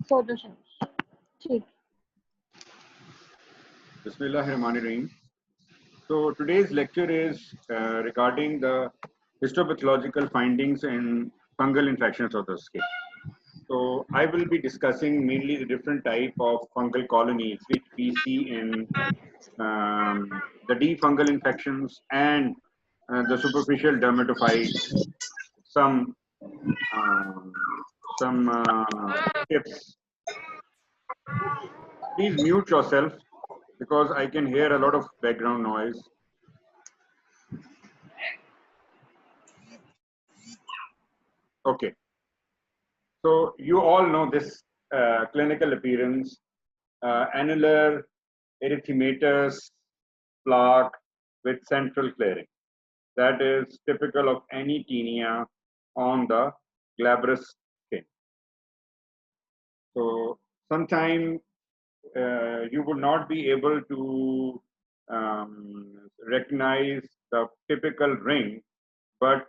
solutions. ठीक. Bismillahirrahmanirrahim. So today's lecture is regarding the histopathological findings in fungal infections of the skin. So I will be discussing mainly the different type of fungal colonies which we see in the deep fungal infections and the superficial dermatophytes. Some um, tips. Please mute yourself because I can hear a lot of background noise. Okay. So you all know this clinical appearance, annular erythematous plaque with central clearing. That is typical of any tinea on the glabrous skin. So sometimes you would not be able to recognize the typical ring, but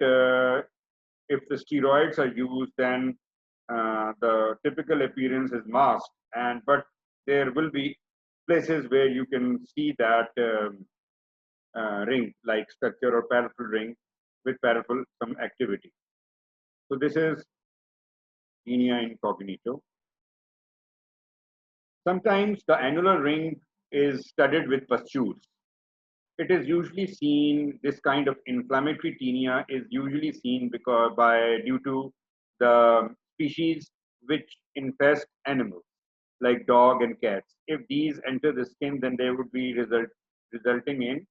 if the steroids are used, then the typical appearance is masked, but there will be places where you can see that ring like structure or peripheral ring with peripheral some activity. So this is tinea incognito. Sometimes the annular ring is studded with pustules. It is usually seen, this kind of inflammatory tinea is usually seen due to the species which infest animals like dog and cats. If these enter the skin, then they would be resulting in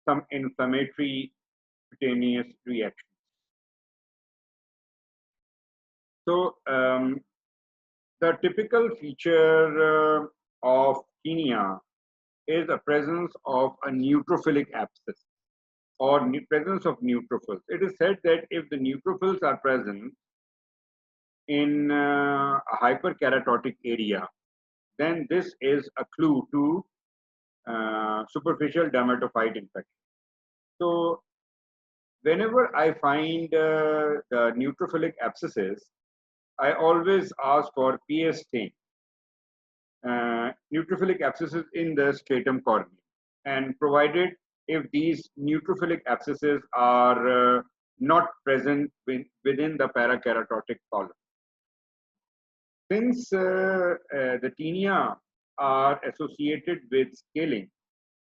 some inflammatory cutaneous reaction. So the typical feature of tinea is a presence of a neutrophilic abscess or presence of neutrophils. It is said that if the neutrophils are present in a hyperkeratotic area, then this is a clue to superficial dermatophyte infection. So whenever I find the neutrophilic abscesses, I always ask for PS stain, neutrophilic abscesses in the stratum corneum, and provided if these neutrophilic abscesses are not present within the parakeratotic column. Since the tinea are associated with scaling,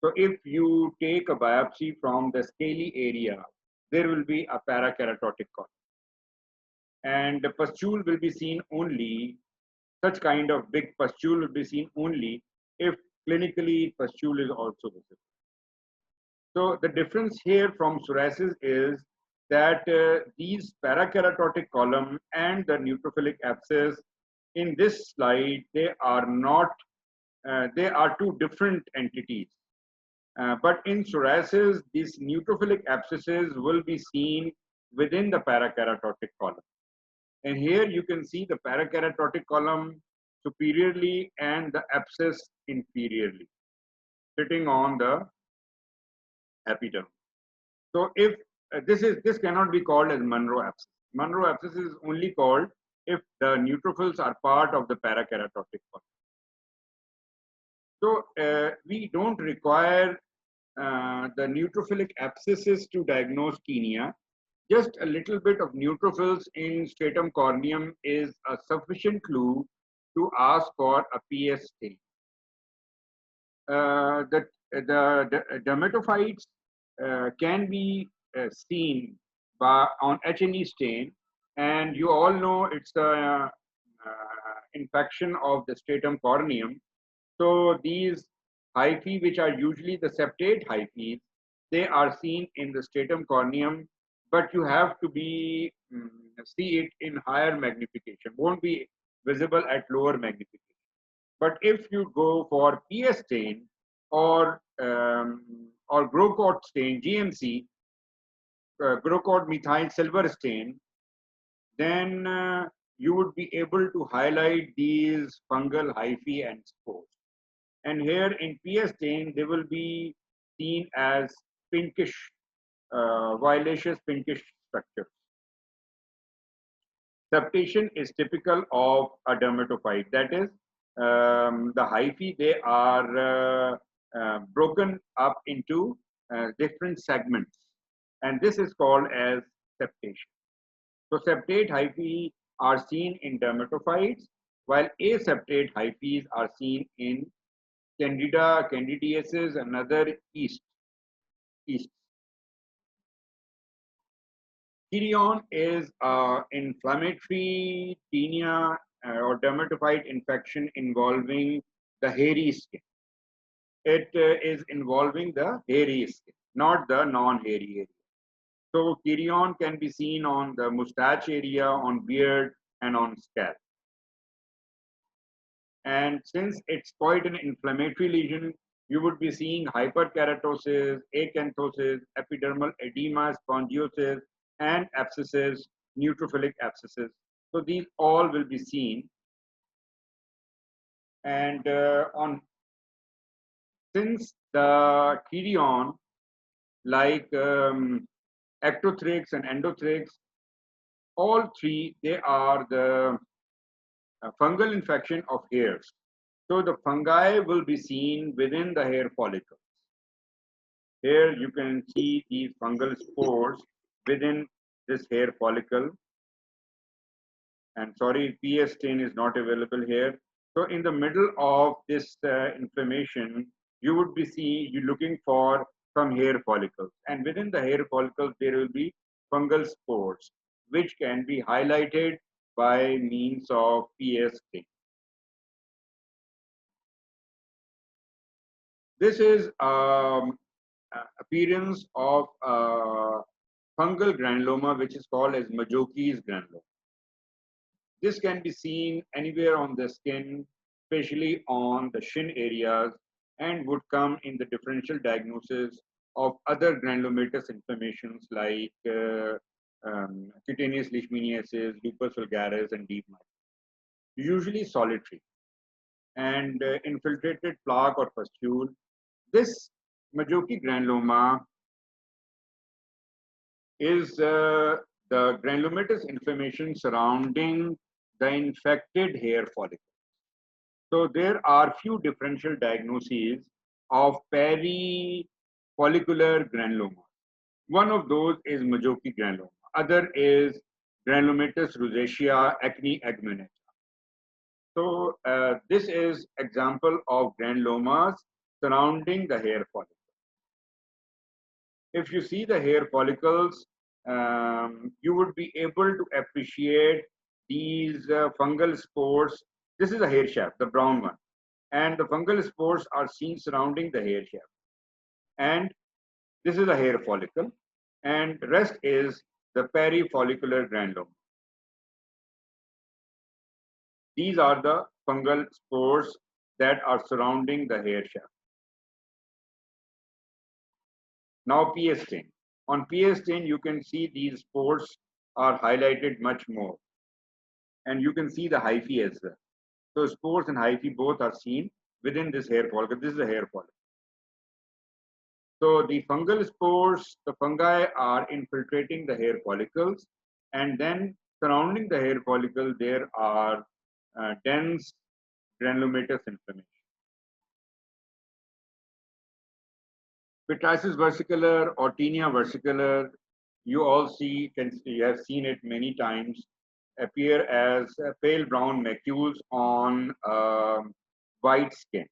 so if you take a biopsy from the scaly area, there will be a parakeratotic column. And the pustule will be seen only, such kind of big pustule will be seen only if clinically pustule is also visible. So the difference here from psoriasis is that these parakeratotic column and the neutrophilic abscess in this slide, they are not, they are two different entities. But in psoriasis, these neutrophilic abscesses will be seen within the parakeratotic column. And here you can see the parakeratotic column superiorly and the abscess inferiorly, sitting on the epidermis. So if this cannot be called as Monroe abscess. Monroe abscess is only called if the neutrophils are part of the parakeratotic column. So we don't require the neutrophilic abscesses to diagnose tinea. Just a little bit of neutrophils in stratum corneum is a sufficient clue to ask for a PS stain. The dermatophytes can be seen on H&E stain, and you all know it's the infection of the stratum corneum. So these hyphae, which are usually the septate hyphae, they are seen in the stratum corneum, but you have to be see it in higher magnification. Won't be visible at lower magnification. But if you go for PS stain or Grocott stain, GMC, Grocott methyl silver stain, then you would be able to highlight these fungal hyphae and spores. And here in PS stain, they will be seen as pinkish, violaceous pinkish structures. Septation is typical of a dermatophyte. That is, the hyphae, they are broken up into different segments. And this is called as septation. So septate hyphae are seen in dermatophytes, while aseptate hyphae are seen in Candida, candidiasis, and other yeast. Kerion is inflammatory tinea or dermatophyte infection involving the hairy skin. It is involving the hairy skin, not the non-hairy area. So Kerion can be seen on the mustache area, on beard, and on scalp. And since it's quite an inflammatory lesion, you would be seeing hyperkeratosis, acanthosis, epidermal edema, spongiosis, and abscesses, neutrophilic abscesses. So these all will be seen. And since the kerion, like ectothrax and endothrax, all three, they are the fungal infection of hairs. So the fungi will be seen within the hair follicle. Here you can see these fungal spores within this hair follicle. And sorry, PS stain is not available here. So in the middle of this inflammation, you would be looking for some hair follicles. And within the hair follicles, there will be fungal spores, which can be highlighted by means of PS stain. This is appearance of fungal granuloma, which is called as Majoki's granuloma. This can be seen anywhere on the skin, especially on the shin areas, and would come in the differential diagnosis of other granulomatous inflammations like cutaneous leishmaniasis, lupus vulgaris, and deep myelitis. Usually solitary and infiltrated plaque or pustule. This Majoki granuloma is the granulomatous inflammation surrounding the infected hair follicle. So there are few differential diagnoses of perifollicular granuloma. One of those is Majoki granuloma. Other is granulomatous rosacea acne agamata. So this is example of granulomas surrounding the hair follicle. If you see the hair follicles, you would be able to appreciate these fungal spores. This is a hair shaft, the brown one. And the fungal spores are seen surrounding the hair shaft. And this is a hair follicle. And the rest is the perifollicular granuloma. These are the fungal spores that are surrounding the hair shaft. Now PS stain. On PS stain, you can see these spores are highlighted much more. And you can see the hyphae as well. So spores and hyphae both are seen within this hair follicle. This is a hair follicle. So the fungal spores, the fungi are infiltrating the hair follicles, and then surrounding the hair follicle, there are dense granulomatous inflammation. Pityriasis versicolor or tinea versicolor, you have seen it many times, appear as pale brown macules on white skin.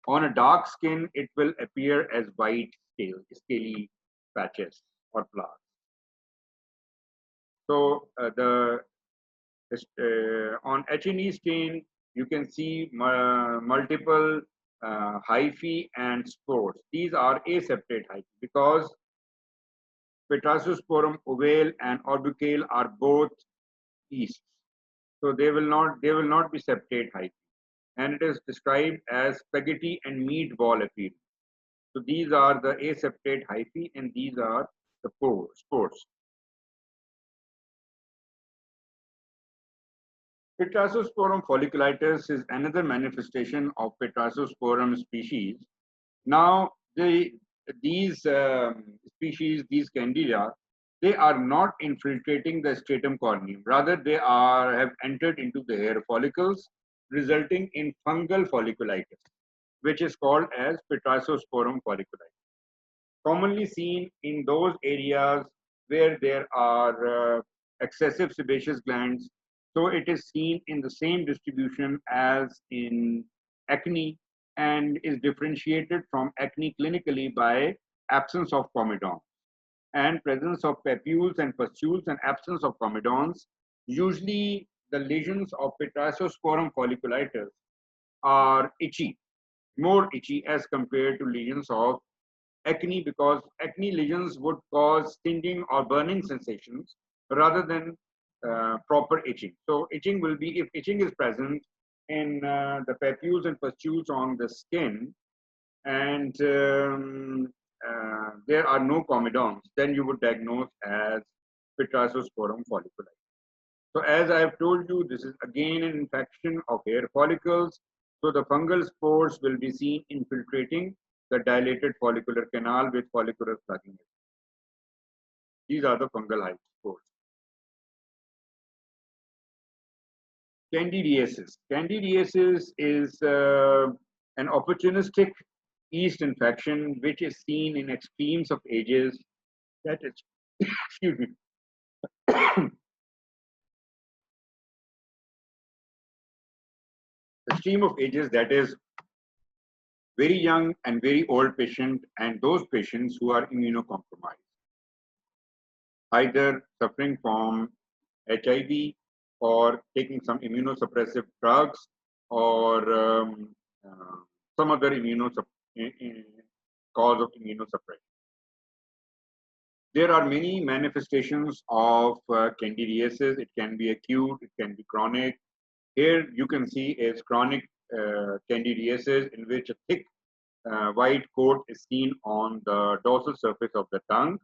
On a dark skin, it will appear as white scaly patches or flowers. So on H&E stain, you can see multiple hyphae and spores. These are aseptate hyphae because Pityrosporum ovale and orbicale are both yeasts. So they will not be septate hyphae. And it is described as spaghetti and meatball appearance. So these are the aseptate hyphae and these are the spores. Pityrosporum folliculitis is another manifestation of Pityrosporum species. Now, these species, these candida, they are not infiltrating the stratum corneum. Rather, they have entered into the hair follicles, resulting in fungal folliculitis, which is called as Pityrosporum folliculitis. Commonly seen in those areas where there are excessive sebaceous glands. So it is seen in the same distribution as in acne and is differentiated from acne clinically by absence of comedones and presence of papules and pustules and absence of comedones. Usually the lesions of Pityrosporum folliculitis are itchy, more itchy as compared to lesions of acne, because acne lesions would cause stinging or burning sensations rather than proper itching. So itching will be, if itching is present in the papules and pustules on the skin and there are no comedones, then you would diagnose as Pityrosporum folliculitis. So as I have told you, this is again an infection of hair follicles. So the fungal spores will be seen infiltrating the dilated follicular canal with follicular plugging. These are the fungal hive spores. Candidiasis. Candidiasis is an opportunistic yeast infection which is seen in extremes of ages. That is, excuse me, extreme of ages, that is very young and very old patient, and those patients who are immunocompromised, either suffering from HIV or taking some immunosuppressive drugs or uh, some other cause of immunosuppression. There are many manifestations of candidiasis. It can be acute, it can be chronic. Here you can see is chronic candidiasis in which a thick white coat is seen on the dorsal surface of the tongue.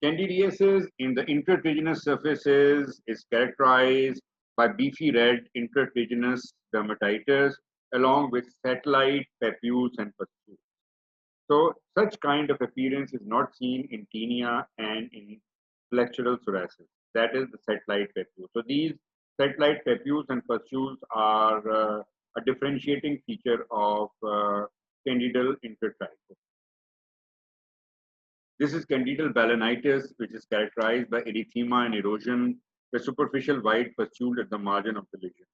Candidiasis in the intratriginous surfaces is characterized by beefy red intratriginous dermatitis along with satellite papules and pustules. So such kind of appearance is not seen in tinea and in flexural psoriasis. That is the satellite papules. So these satellite papules and pustules are a differentiating feature of candidal intertrichus. This is candidal balanitis, which is characterized by erythema and erosion, the superficial white pustule at the margin of the lesion.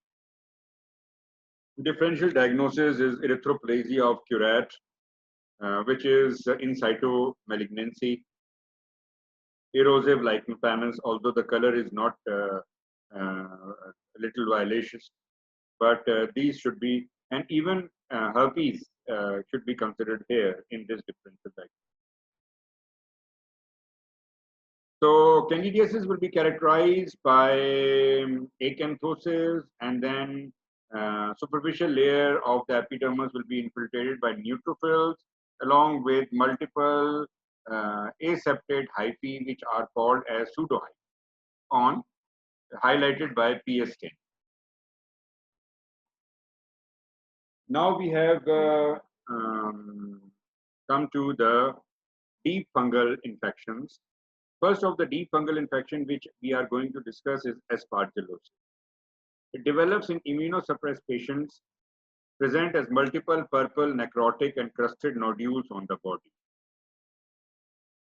Differential diagnosis is erythroplasia of curate, which is in situ malignancy. Erosive lichen planus, although the color is not a little violaceous, but these should be, and even herpes should be considered here in this differential diagnosis. So candidiasis will be characterized by acanthosis, and then superficial layer of the epidermis will be infiltrated by neutrophils along with multiple aseptate hyphae, which are called as pseudohyphae, highlighted by PS10. Now we have come to the deep fungal infections. First of the deep fungal infection which we are going to discuss is aspergillosis. It develops in immunosuppressed patients, present as multiple purple, necrotic, and crusted nodules on the body.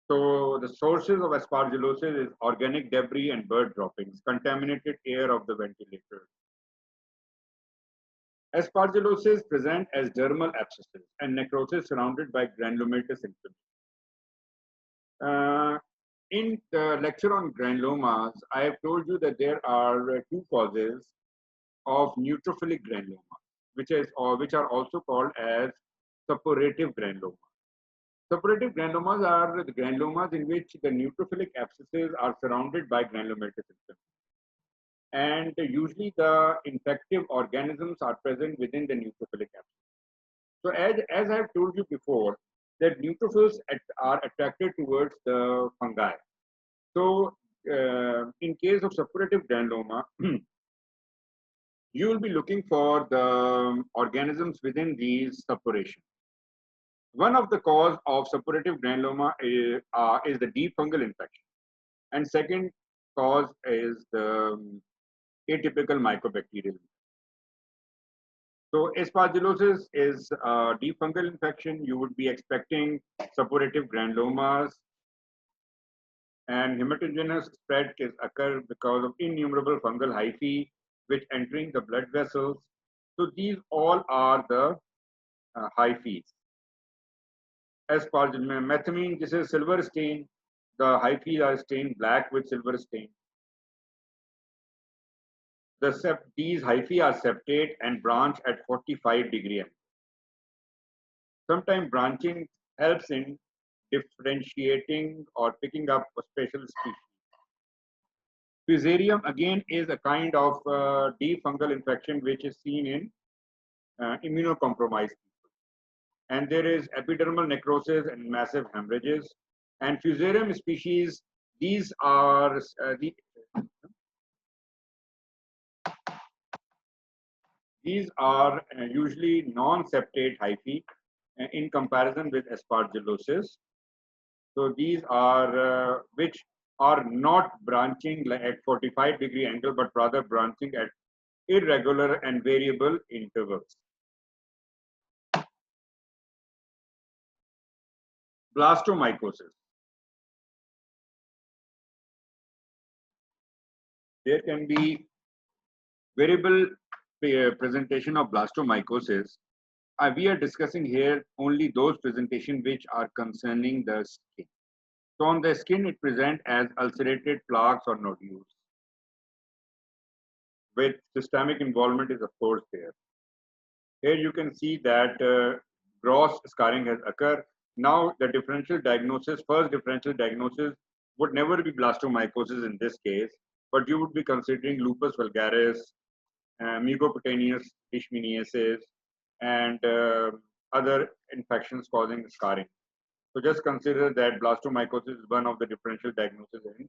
So the sources of aspergillosis is organic debris and bird droppings, contaminated air of the ventilator. Aspergillosis present as dermal abscesses and necrosis surrounded by granulomatous inflammation. In the lecture on granulomas, I have told you that there are two causes of neutrophilic granuloma, which are also called as suppurative granulomas. Suppurative granulomas are the granulomas in which the neutrophilic abscesses are surrounded by granulomatous inflammation. And usually the infective organisms are present within the neutrophilic abscess. So as I have told you before, that neutrophils are attracted towards the fungi. So in case of suppurative granuloma, you will be looking for the organisms within these suppurations. One of the cause of suppurative granuloma is the deep fungal infection, and second cause is the atypical mycobacterial. So aspergillosis is a deep fungal infection. You would be expecting suppurative granulomas, and hematogenous spread is occur because of innumerable fungal hyphae which entering the blood vessels. So these all are the hyphae. Aspergillus methamine, this is silver stain. The hyphae are stained black with silver stain. These hyphae are septate and branch at 45-degree angle. Sometimes branching helps in differentiating or picking up a special species. Fusarium again is a kind of deep fungal infection which is seen in immunocompromised people. And there is epidermal necrosis and massive hemorrhages. And Fusarium species, these are usually non-septate hyphae in comparison with aspergillosis. So these are which are not branching like at 45-degree angle, but rather branching at irregular and variable intervals. Blastomycosis. There can be variable presentation of blastomycosis. We are discussing here only those presentations which are concerning the skin. So on the skin, it presents as ulcerated plaques or nodules. With systemic involvement is of course there. Here you can see that gross scarring has occurred. Now the differential diagnosis, first differential diagnosis would never be blastomycosis in this case, but you would be considering lupus vulgaris, mucocutaneous leishmaniasis, and other infections causing scarring. So just consider that blastomycosis is one of the differential diagnoses in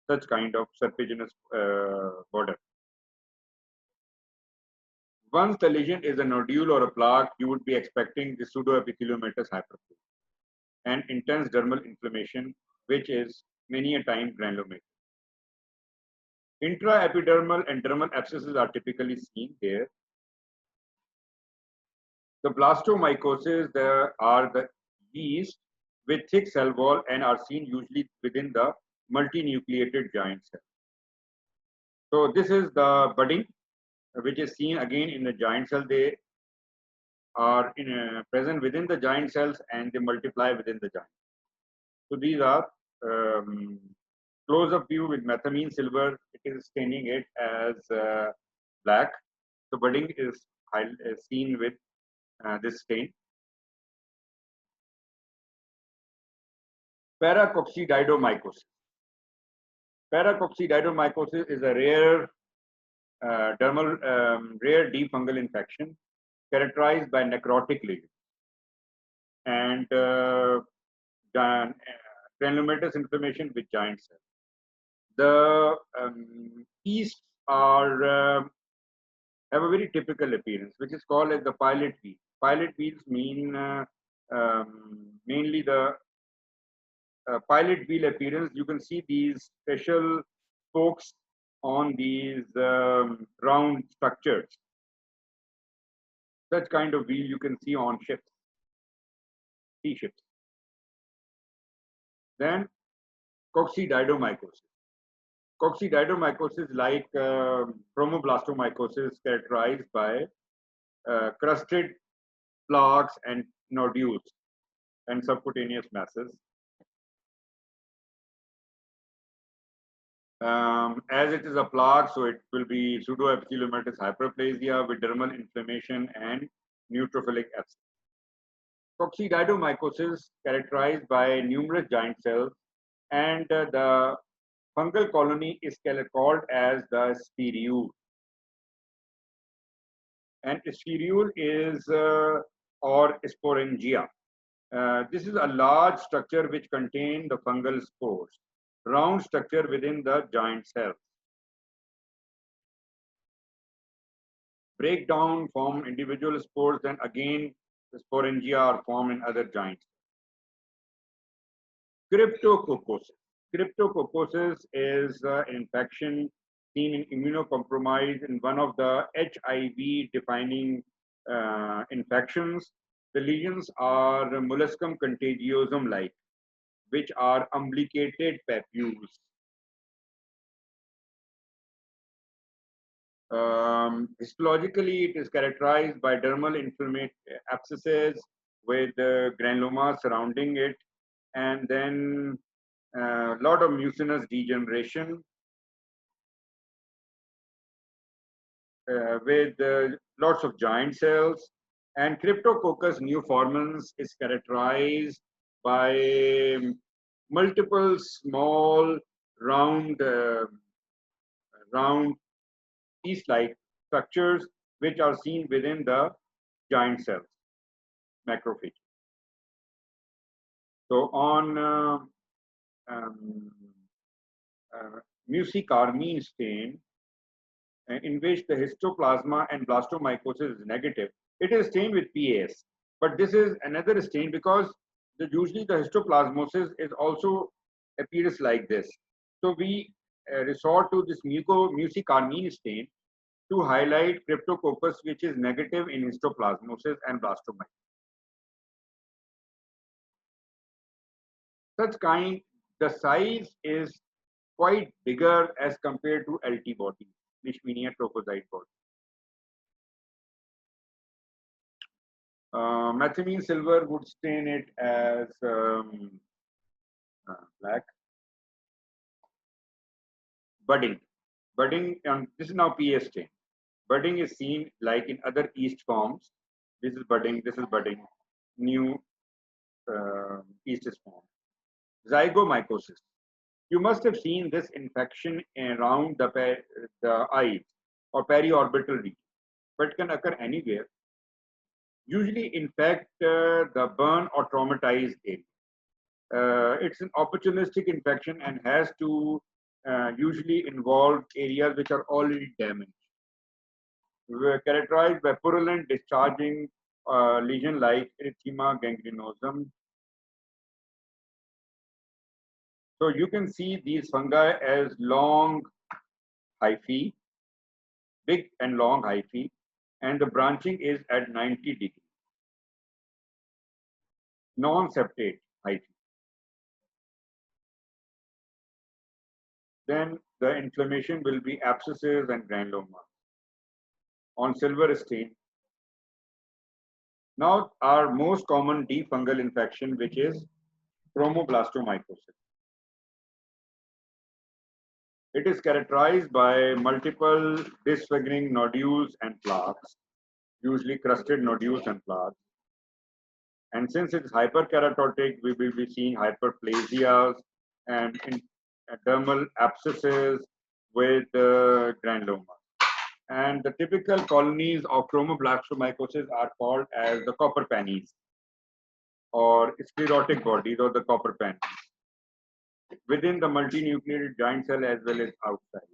such kind of serpiginous border. Once the lesion is a nodule or a plaque, you would be expecting the pseudoepitheliomatous hyperplasia and intense dermal inflammation, which is many a time granulomatous. Intraepidermal and dermal abscesses are typically seen here. The blastomycosis are the yeast with thick cell wall and are seen usually within the multinucleated giant cell. So this is the budding, which is seen again in the giant cell. They are present within the giant cells and they multiply within the giant. So these are close-up view with methamine silver. It is staining it as black. So budding is seen with this stain. Paracoccidiomycosis. Paracoccidiomycosis is a rare rare deep fungal infection characterized by necrotic lesions and granulomatous inflammation with giant cells. The yeasts are have a very typical appearance, which is called as the pilot wheel. Pilot wheels mean mainly the pilot wheel appearance. You can see these special spokes on these round structures. Such kind of wheel you can see on ships, sea ships. Then coccidiomycosis. Coccidiomycosis, like chromoblastomycosis, characterized by crusted plaques and nodules and subcutaneous masses. As it is a plaque, so it will be pseudoepitheliomatous hyperplasia with dermal inflammation and neutrophilic abscess. Coccidiomycosis characterized by numerous giant cells, and the fungal colony is called as the spirule. And spirule is or sporangia. This is a large structure which contains the fungal spores, round structure within the giant cells. Breakdown form individual spores, then again The sporangia are formed in other joints. Cryptococcosis. Cryptococcosis is an infection seen in immunocompromised in one of the HIV defining infections. The lesions are molluscum contagiosum like, which are umbilicated papules. Histologically, it is characterized by dermal inflammatory abscesses with granulomas surrounding it, and then a lot of mucinous degeneration with lots of giant cells. And Cryptococcus neoformans is characterized by multiple small round yeast-like structures which are seen within the giant cells, macrophage. So on um, mucicarmine stain, in which the histoplasma and blastomycosis is negative, it is stained with PAS. But this is another stain because usually the histoplasmosis is also appears like this. So we resort to this mucicarmine stain to highlight Cryptococcus, which is negative in histoplasmosis and blastomycosis. Such kind, the size is quite bigger as compared to LT body, Leishmania trophozoite body. Methylene silver would stain it as black. Budding. Budding, this is now PS stain. Budding is seen like in other yeast forms. This is budding, new yeast is formed. Zygomycosis. You must have seen this infection around the eyes or periorbital region, but it can occur anywhere. Usually infect the burn or traumatized area. It's an opportunistic infection and has to usually involve areas which are already damaged. We're characterized by purulent discharging lesion like erythema gangrenosum. So you can see these fungi as long hyphae, big and long hyphae, and the branching is at 90 degrees. Non-septate hyphae. Then the inflammation will be abscesses and granulomas. On silver stain. Now our most common deep fungal infection, which is chromoblastomycosis. It is characterized by multiple disfiguring nodules and plaques, usually crusted nodules and plaques. And since it is hyperkeratotic, we will be seeing hyperplasias and dermal abscesses with granulomas. And the typical colonies of chromoblastomycosis are called as the copper pannies or sclerotic bodies or the copper pannies within the multinucleated giant cell as well as outside.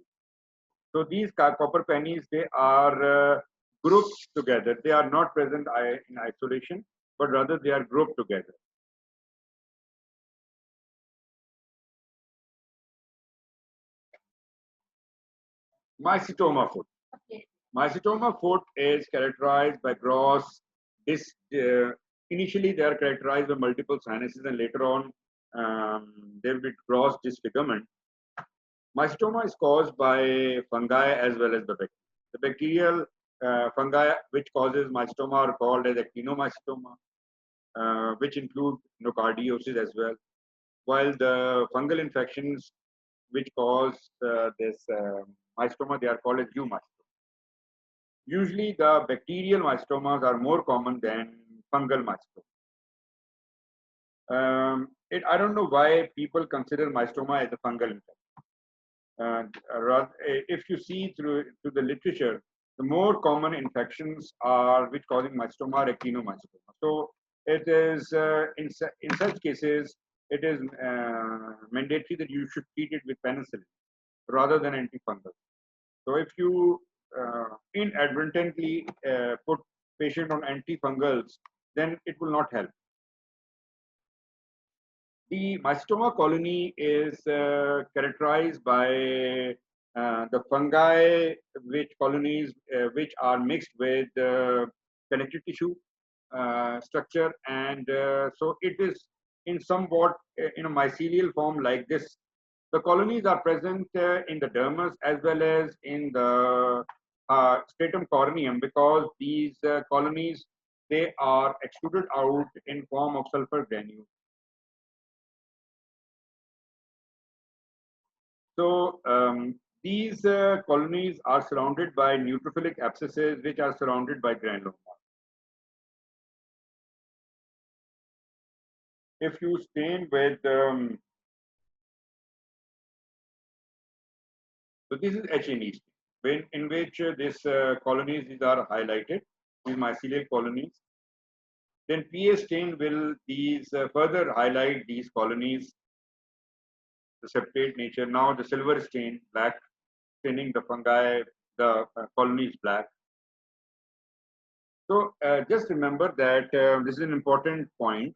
So these copper pennies, they are grouped together. They are not present in isolation, but rather they are grouped together. Mycetoma foot. Okay. Mycetoma foot is characterized by gross initially they are characterized by multiple sinuses and later on there will be gross disfigurement. Mycetoma is caused by fungi as well as the bacteria. The bacterial fungi which causes mycetoma are called as actinomycetoma, which include nocardiosis as well, while the fungal infections which cause this mycetoma, they are called as eumycetoma. Usually the bacterial mycetomas are more common than fungal mycetoma. I don't know why people consider mycetoma as a fungal infection. If you see through the literature, the more common infections are which causing mycetoma are actinomycetoma. So it is in such cases it is mandatory that you should treat it with penicillin rather than antifungal. So if you inadvertently put patient on antifungals then it will not help. The mycetoma colony is characterized by the fungi, which colonies which are mixed with connective tissue structure, and so it is in somewhat in a mycelial form like this. The colonies are present in the dermis as well as in the stratum corneum, because these colonies, they are extruded out in form of sulfur granules. So these colonies are surrounded by neutrophilic abscesses, which are surrounded by granuloma. If you stain with, so this is H&E stain, in which these colonies these are highlighted, these mycelial colonies. Then PA stain will these further highlight these colonies, the septate nature. Now the silver stain, black, staining the fungi, the colonies black. So just remember that this is an important point,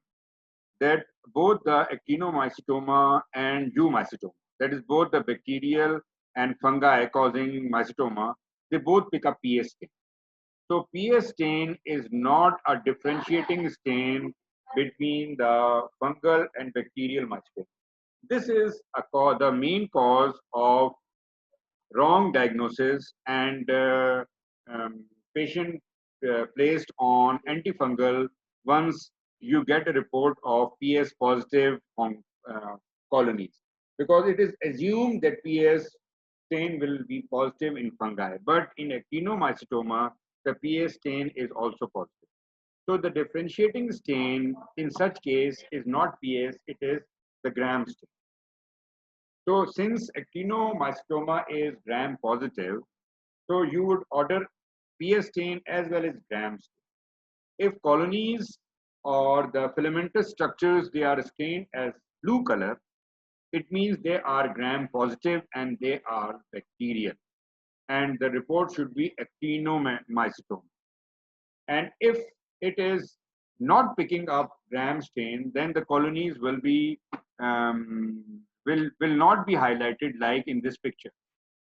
that both the actinomycetoma and eumycetoma, that is both the bacterial and fungi causing mycetoma, they both pick up PS stain. So PS stain is not a differentiating stain between the fungal and bacterial mycetoma. This is the main cause of wrong diagnosis and patient placed on antifungal once you get a report of PS positive on colonies, because it is assumed that PS stain will be positive in fungi, but in actinomycetoma, the PS stain is also positive. So the differentiating stain in such case is not PS, it is the Gram stain. So since actinomycetoma is gram positive, so you would order PS stain as well as gram stain. If colonies or the filamentous structures, they are stained as blue color, it means they are gram positive and they are bacterial. And the report should be actinomycetoma. And if it is not picking up gram stain, then the colonies will be will not be highlighted like in this picture.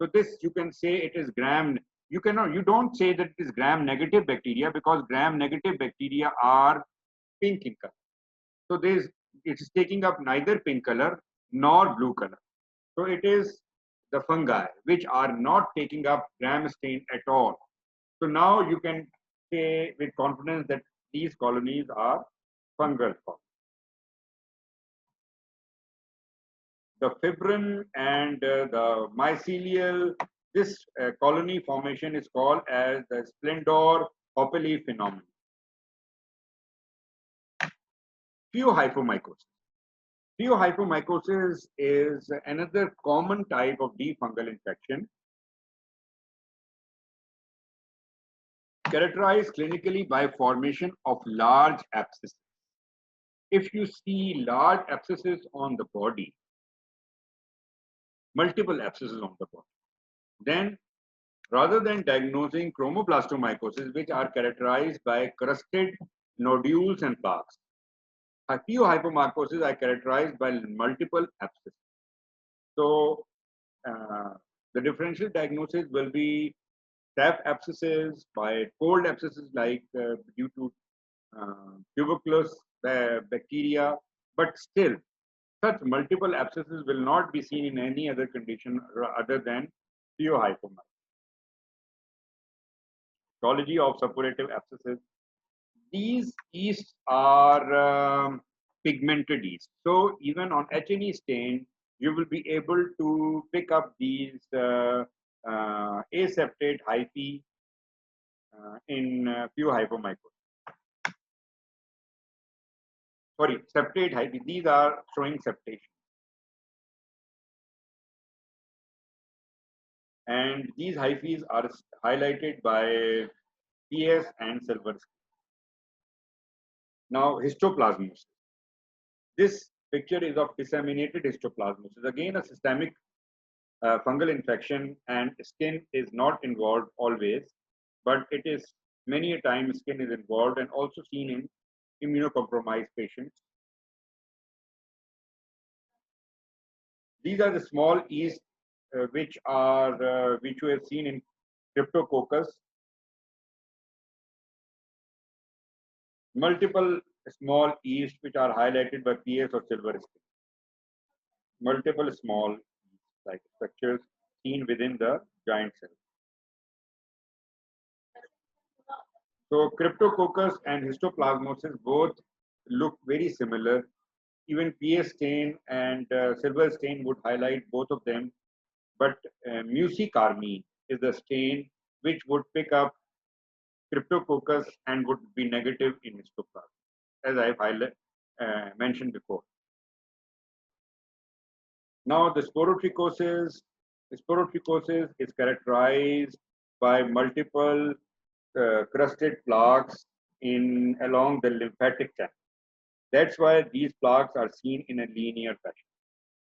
So this you can say it is gram. You don't say that it is gram negative bacteria, because gram negative bacteria are pink in color. So it is taking up neither pink color nor blue color. So it is the fungi which are not taking up gram stain at all. So now you can say with confidence that these colonies are fungal colonies. The fibrin and the mycelial, this colony formation is called as the splendor opally phenomenon. Pheohypomycosis. Pheohypomycosis is another common type of deep fungal infection, characterized clinically by formation of large abscesses. If you see large abscesses on the body, multiple abscesses on the body, then rather than diagnosing chromoblastomycosis, which are characterized by crusted nodules and plaques, pheohypomycosis are characterized by multiple abscesses. So the differential diagnosis will be staph abscesses, by cold abscesses like due to tuberculous bacteria, but still such multiple abscesses will not be seen in any other condition other than pheohypomycosis. Histology of suppurative abscesses. These yeasts are pigmented yeast. So even on H&E stain, you will be able to pick up these aseptate hyphae in pheohypomycosis. Sorry, septate hyphae. These are showing septation. And these hyphae are highlighted by PS and silver. Now, histoplasmosis. This picture is of disseminated histoplasmosis. Again, a systemic fungal infection, and skin is not involved always, but it is many a time skin is involved and also seen in immunocompromised patients. These are the small yeast which we have seen in Cryptococcus. Multiple small yeast which are highlighted by PS or silver stain. Multiple small like structures seen within the giant cell. So Cryptococcus and histoplasmosis both look very similar. Even PS stain and silver stain would highlight both of them, but mucicarmine is the stain which would pick up Cryptococcus and would be negative in histoplasm, as I've mentioned before. Now, the sporotrichosis is characterized by multiple crusted plaques along the lymphatic channel. That's why these plaques are seen in a linear fashion.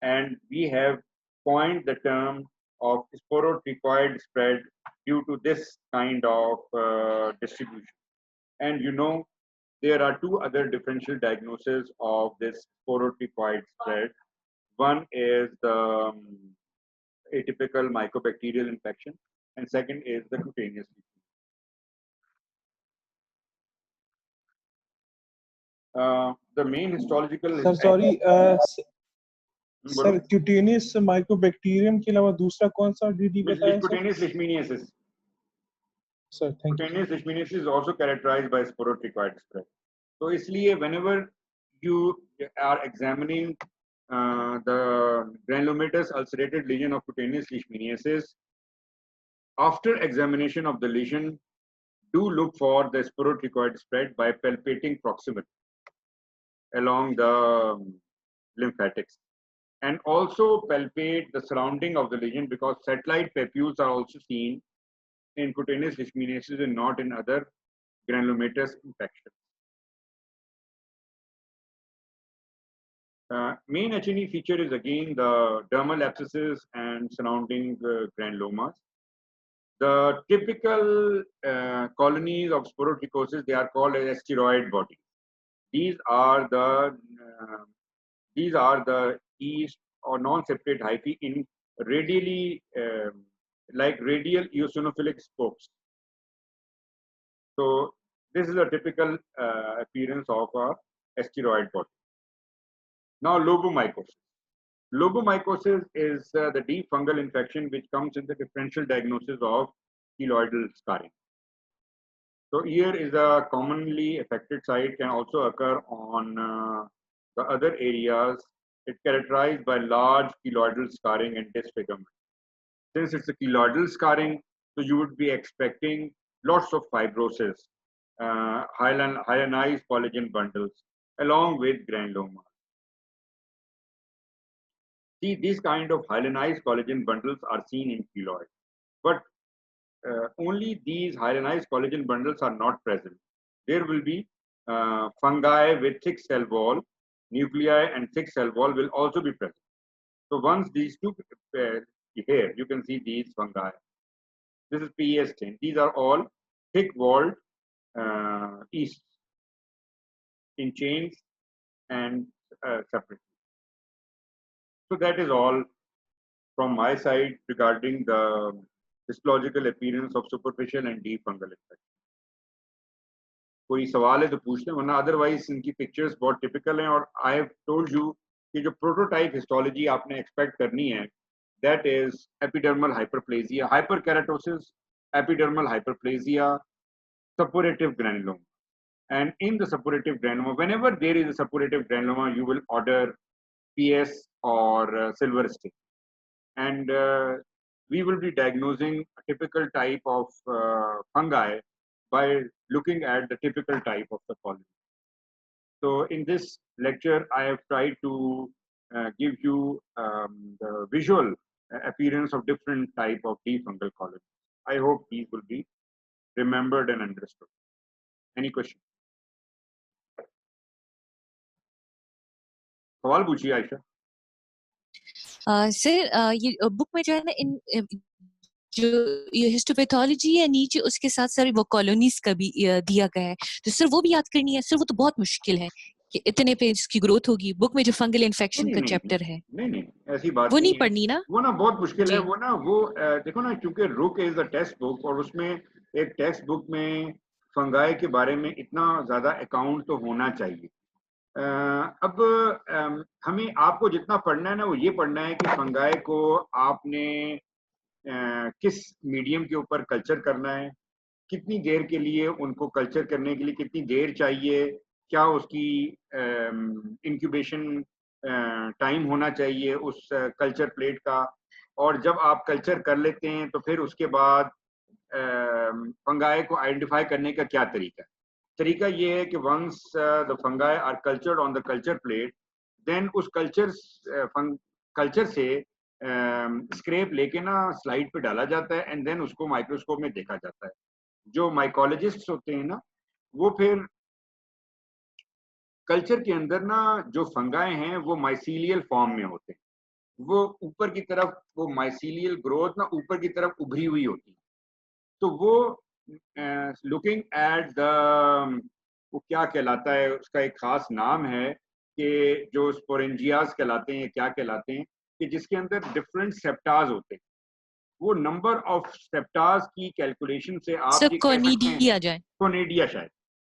And we have coined the term of sporotrichoid spread due to this kind of distribution. And you know, there are two other differential diagnoses of this sporotrichoid spread. One is the atypical mycobacterial infection, and second is the cutaneous lesion. The main histological. Sir, sorry, sir, cutaneous mycobacterium के अलावा दूसरा कौन सा DD बताया sir? Cutaneous leishmaniasis. Sir, thank you. Cutaneous leishmaniasis is also characterized by sporotrichoid spread. So, इसलिए whenever you are examining the granulomatous ulcerated lesion of cutaneous leishmaniasis, after examination of the lesion, do look for the sporotrichoid spread by palpating proximally along the lymphatics, and also palpate the surrounding of the lesion, because satellite papules are also seen in cutaneous leishmaniasis and not in other granulomatous infections. Main H&E feature is again the dermal abscesses and surrounding granulomas. The typical colonies of sporotrichosis, they are called as asteroid bodies. These are the yeast or non-separate hyphae in radially, like radial eosinophilic spokes. So this is a typical appearance of a asteroid body. Now, lobomycosis. Lobomycosis is the deep fungal infection which comes in the differential diagnosis of keloidal scarring. So here is a commonly affected site, can also occur on the other areas. It's characterized by large keloidal scarring and disfigurement. Since it's a keloidal scarring, so you would be expecting lots of fibrosis, hyalinized collagen bundles, along with granuloma. See, these kind of hyalinized collagen bundles are seen in keloid, but only these hyalinized collagen bundles are not present. There will be fungi with thick cell wall, nuclei and thick cell wall will also be present. So once these two, here you can see these fungi. This is PES stain. These are all thick walled yeasts in chains and separately. So that is all from my side regarding the histological appearance of superficial and deep fungal infection. कोई सवाल है तो पूछ लें, वरना otherwise इनकी pictures बहुत typical हैं, और आई हैव टोल्ड यू कि जो प्रोटोटाइप हिस्टोलॉजी आपने एक्सपेक्ट करनी है, that is epidermal hyperplasia, hyperkeratosis, epidermal hyperplasia, suppurative granuloma. And in the suppurative granuloma, whenever there is a suppurative granuloma, you will order PS or silver stain. And we will be diagnosing a typical type of fungi by looking at the typical type of the colony. So in this lecture, I have tried to give you the visual appearance of different type of deep fungal colonies. I hope these will be remembered and understood. Any question? सवाल पूछिए Ayesha. Sir ये book में जो है ना, इन जो ये histopathology है नीचे उसके साथ सारी वो कॉलोनीज का भी दिया गया है, तो सर वो भी याद करनी है। सर वो तो बहुत मुश्किल है कि इतने पेज की ग्रोथ होगी। बुक में जो फंगल इन्फेक्शन का चैप्टर है नहीं, ऐसी बात वो नहीं नहीं है। पढ़नी ना वो ना बहुत मुश्किल है। जी। वो ना वो देखो ना, क्योंकि रुक इज द टेक्स्ट बुक, और उसमें एक टेक्स्ट बुक में फंगाई के बारे में इतना ज्यादा अकाउंट तो होना चाहिए। अब हमें आपको जितना पढ़ना है ना, वो ये पढ़ना है कि फंगाई को आपने किस मीडियम के ऊपर कल्चर करना है, कितनी देर के लिए उनको कल्चर करने के लिए कितनी देर चाहिए, क्या उसकी इंक्यूबेशन टाइम होना चाहिए उस कल्चर प्लेट का। और जब आप कल्चर कर लेते हैं तो फिर उसके बाद फंगाई को आइडेंटिफाई करने का क्या तरीका है। तरीका ये है कि once the fungi are cultured on the culture plate, then उस कल्चर से स्क्रेप लेके ना स्लाइड पे डाला जाता है, एंड देन उसको माइक्रोस्कोप में देखा जाता है। जो माइकोलॉजिस्ट होते हैं ना, वो फिर कल्चर के अंदर ना जो फंगाई हैं वो माइसीलियल फॉर्म में होते हैं। वो ऊपर की तरफ, वो माइसीलियल ग्रोथ ना ऊपर की तरफ उभरी हुई होती है। तो वो लुकिंग एट द, वो क्या कहलाता है, उसका एक खास नाम है कि जो स्पोरेंजियाज कहलाते हैं, क्या कहलाते हैं, कि जिसके अंदर डिफरेंट सेप्टाज होते हैं। वो नंबर ऑफ सेप्टाज की कैलकुलेशन से आप सब ये कह सकते हैं, कोनिडिया जाए कोनेडिया शायद,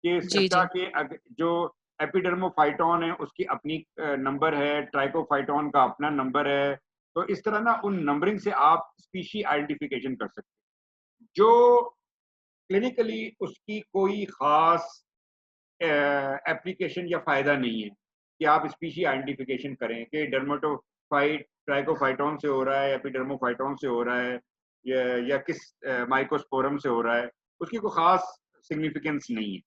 कि जी सेप्टा जी के जो एपिडर्मोफाइटोन है उसकी अपनी नंबर है, ट्राइकोफाइटोन का अपना नंबर है। तो इस तरह ना उन नंबरिंग से आप स्पीशी आइडेंटिफिकेशन कर सकते हैं। जो क्लिनिकली उसकी कोई खास एप्लीकेशन या फायदा नहीं है कि आप स्पीशी आइडेंटिफिकेशन करें कि डर्मेटोफाइट ट्राइकोफाइटोन से हो रहा है, एपिडर्मोफाइटोन से हो रहा है, या किस माइकोस्पोरम से हो रहा है, उसकी कोई खास सिग्निफिकेंस नहीं है।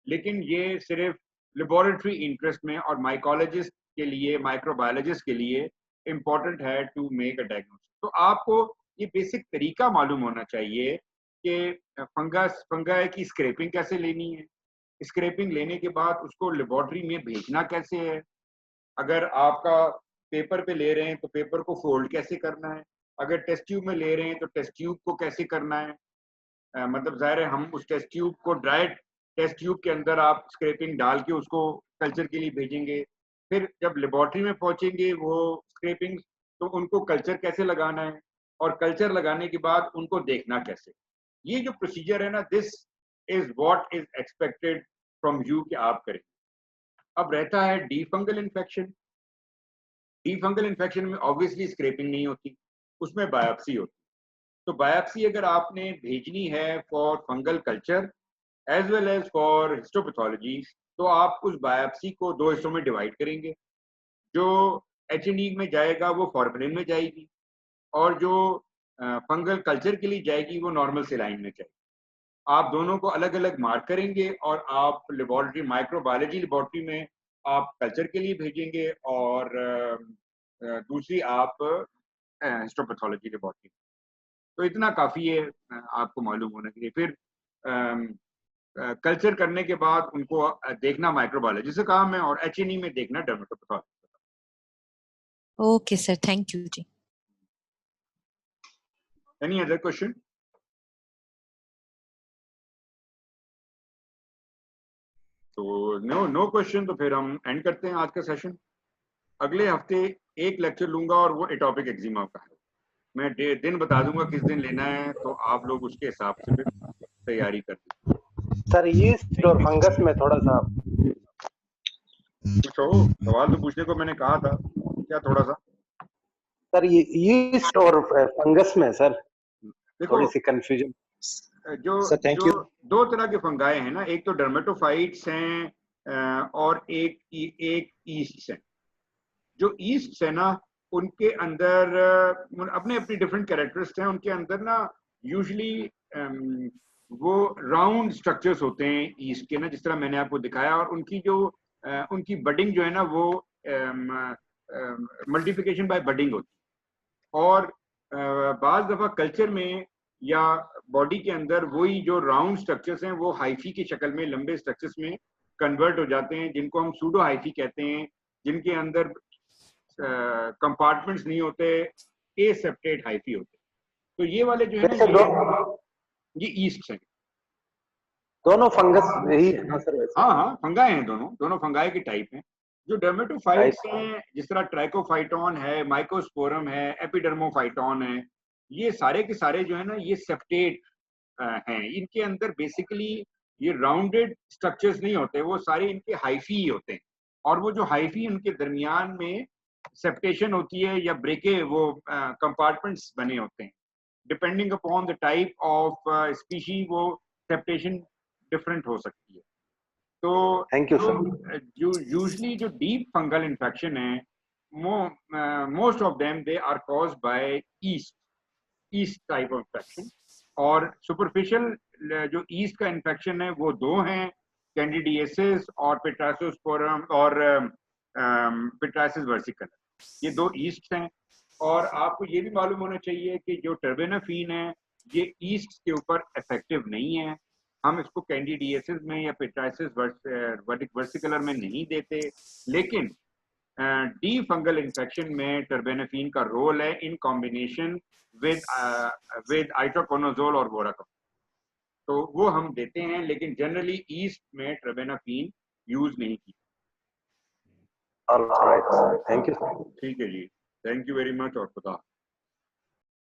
लेकिन ये सिर्फ लेबोरेटरी इंटरेस्ट में और माइकोलॉजिस्ट के लिए, माइक्रोबायोलॉजिस्ट के लिए इम्पॉर्टेंट है टू मेक अ डायग्नोसिस। तो आपको ये बेसिक तरीका मालूम होना चाहिए कि फंगाई की स्क्रैपिंग कैसे लेनी है, स्क्रैपिंग लेने के बाद उसको लेबोरेटरी में भेजना कैसे है, अगर आपका पेपर पे ले रहे हैं तो पेपर को फोल्ड कैसे करना है, अगर टेस्ट ट्यूब में ले रहे हैं तो टेस्ट ट्यूब को कैसे करना है। मतलब जाहिर है हम उस टेस्ट ट्यूब को ड्राई टेस्ट ट्यूब के अंदर आप स्क्रैपिंग डाल के उसको कल्चर के लिए भेजेंगे। फिर जब लेबोरेटरी में पहुंचेंगे वो स्क्रैपिंग, तो उनको कल्चर कैसे लगाना है, और कल्चर लगाने के बाद उनको देखना कैसे। ये जो प्रोसीजर है ना, this is what is expected from you कि आप करें। अब रहता है D fungal infection. D fungal infection में ऑब्वियसली स्क्रैपिंग नहीं होती, उसमें बायोप्सी होती। तो बायोप्सी अगर आपने भेजनी है for fungal culture as well as for histopathology, तो आप उस बायोप्सी को दो हिस्सों में डिवाइड करेंगे। जो एचएनई में जाएगा वो फॉर्मेलिन में जाएगी, और जो फंगल कल्चर के लिए जाएगी वो नॉर्मल सेलाइन में जाएगी। आप दोनों को अलग अलग मार्क करेंगे और आप लेबोरेटरी, माइक्रोबायोलॉजी लेबोरेटरी में आप कल्चर के लिए भेजेंगे, और दूसरी आप हिस्टोपैथोलॉजी लेबोरेटरी। तो इतना काफ़ी है आपको मालूम होने के लिए। फिर कल्चर करने के बाद उनको देखना माइक्रोबायोलॉजी से काम है, और एचएनई में देखना dermatopathology. Okay sir, thank you जी। Any other question? तो नो क्वेश्चन, तो फिर हम एंड करते हैं आज का सेशन। अगले हफ्ते एक लेक्चर लूंगा और वो एटॉपिक एक्जिमा का है। मैं दिन बता दूंगा किस दिन लेना है, तो आप लोग उसके हिसाब से फिर तैयारी कर लीजिए। सर यीस्ट और फंगस में थोड़ा सा पूछो, सवाल तो पूछने को मैंने कहा था, क्या थोड़ा सा? सर ये यीस्ट और फंगस में सर देखो, थोड़ी सी कंफ्यूजन। जो दो तरह के फंगाई हैं ना, एक तो डर्मेटोफाइट्स हैं और एक ईस्ट हैं। जो ईस्ट है ना, उनके अंदर अपने अपनी डिफरेंट कैरेक्टरिस्ट हैं। उनके अंदर ना यूजुअली वो राउंड स्ट्रक्चर्स होते हैं ईस्ट के ना, जिस तरह मैंने आपको दिखाया। और उनकी जो उनकी बडिंग जो है ना, वो मल्टीप्लिकेशन बाय बडिंग होती है। और बाज दफा कल्चर में या बॉडी के अंदर वही जो राउंड स्ट्रक्चर्स हैं वो हाइफी की शक्ल में, लंबे स्ट्रक्चर्स में कन्वर्ट हो जाते हैं, जिनको हम सूडो हाइफी कहते हैं, जिनके अंदर कंपार्टमेंट्स नहीं होते, एसेप्टेट हाइफी होते। तो ये वाले जो है वैसे ना ये ईस्ट है। दोनों फंगस यही है ना सर वैसे? हाँ हाँ, फंगाई हैं, दोनों फंगाई के टाइप हैं। जो डर्मेटोफाइट्स हैं, जिस तरह ट्राइकोफाइटॉन है, माइकोस्पोरम है, एपिडर्मोफाइटॉन है, ये सारे के सारे जो है ना ये सेप्टेट हैं। इनके अंदर बेसिकली ये राउंडेड स्ट्रक्चर्स नहीं होते, वो सारे इनके हाइफी ही होते हैं। और वो जो हाइफी उनके दरमियान में सेप्टेशन होती है या ब्रेके, वो कंपार्टमेंट्स बने होते हैं। Depending upon the type of species वो सेप्टेशन डिफरेंट हो सकती है। तो थैंक यू सर। जो यूजली जो डीप फंगल इन्फेक्शन है, most of them they are caused by yeast type of infection. और सुपरफिशियल जो ईस्ट का इन्फेक्शन है वो दो हैं, कैंडिडियासिस और पिट्राइसोस्पोरम और पिट्राइसिस वर्सिकलर, ये दो ईस्ट हैं। और आपको ये भी मालूम होना चाहिए कि जो टर्बेनाफिन है ये ईस्ट के ऊपर इफेक्टिव नहीं है। हम इसको कैंडिडियासिस में या पिट्राइसिस वर्सिकुलर में नहीं देते, लेकिन डी फंगल इन्फेक्शन में टर्बेनाफिन का रोल है इन कॉम्बिनेशन विद आइट्रोकोनोजोल और बोराकम, तो वो हम देते हैं। लेकिन जनरली ईस्ट में टर्बेनाफिन यूज नहीं की। Alright sir, thank you sir. ठीक है जी, थैंक यू वेरी मच और खुदा।